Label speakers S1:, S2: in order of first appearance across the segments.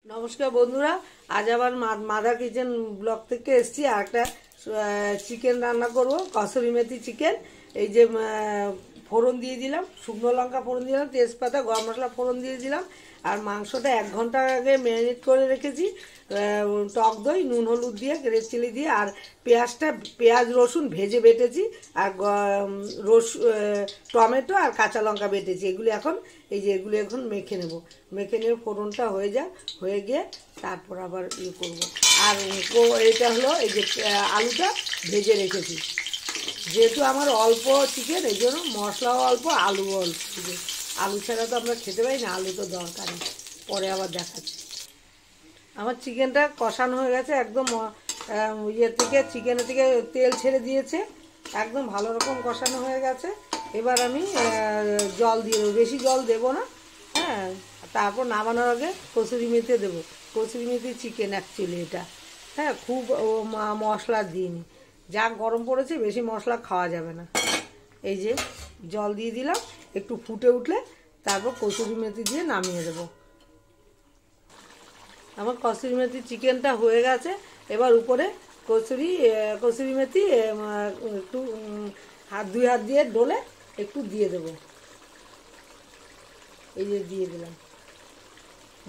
S1: নমস্কার বন্ধুরা, আজ আবার মাদার কিচেন ব্লগ থেকে এসেছি। আর একটা চিকেন রান্না করব, কসুরি মেথি চিকেন। এই যে ফোড়ন দিয়ে দিলাম, শুকনো লঙ্কা ফোড়ন দিলাম, তেজপাতা, গরম মশলা ফোড়ন দিয়ে দিলাম। আর মাংসটা 1 ঘন্টা আগে ম্যারিনেট করে রেখেছি টক দই, নুন, হলুদ দিয়ে, রেড চিলি দিয়ে। আর পেঁয়াজ রসুন ভেজে বেটেছি। আর টমেটো আর কাঁচা লঙ্কা বেটেছি। এগুলো এখন মেখে নেব। মেখে নিয়ে ফোড়নটা হয়ে গিয়ে তারপর আবার ইয়ে করবো। আর এটা হলো এই যে আলুটা ভেজে রেখেছি। যেহেতু আমার অল্প চিকেন, এই জন্য মশলাও অল্প, আলুও অল্প। আলু ছাড়া তো আমরা খেতে পারি না, আলু তো দরকারি। পরে আবার দেখাচ্ছি। আমার চিকেনটা কষানো হয়ে গেছে একদম। চিকেনের থেকে তেল ছেড়ে দিয়েছে, একদম ভালো রকম কষানো হয়ে গেছে। এবার আমি জল দিয়ে দেবো, বেশি জল দেবো না। হ্যাঁ, তারপর নামানোর আগে কসুরি মেথি দেবো। কসুরি মেথি চিকেন অ্যাকচুয়ালি এটা। হ্যাঁ, খুব মশলা দিইনি। যা গরম পড়েছে, বেশি মশলা খাওয়া যাবে না। এই যে জল দিয়ে দিলাম, একটু ফুটে উঠলে তারপর কসুরি মেথি দিয়ে নামিয়ে দেবো। আমার কসুরি মেথি চিকেনটা হয়ে গেছে। এবার উপরে কসুরি মেথি একটু দুই হাত দিয়ে ডলে একটু দিয়ে দেবো। এই যে দিয়ে দিলাম,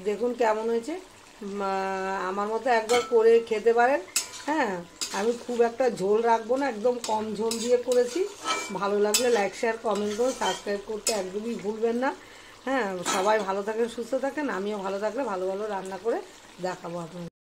S1: দেখুন কেমন হয়েছে। আমার মতো একবার করে খেতে পারেন। হ্যাঁ, আমি খুব একটা ঝোল রাখবো না, একদম কম ঝোল দিয়ে করেছি। ভালো লাগলে লাইক, শেয়ার, কমেন্ট করুন, সাবস্ক্রাইব করতে একদমই ভুলবেন না। হ্যাঁ, সবাই ভালো থাকেন, সুস্থ থাকেন। আমিও ভালো থাকলে ভালো ভালো রান্না করে দেখাবো আপনাদের।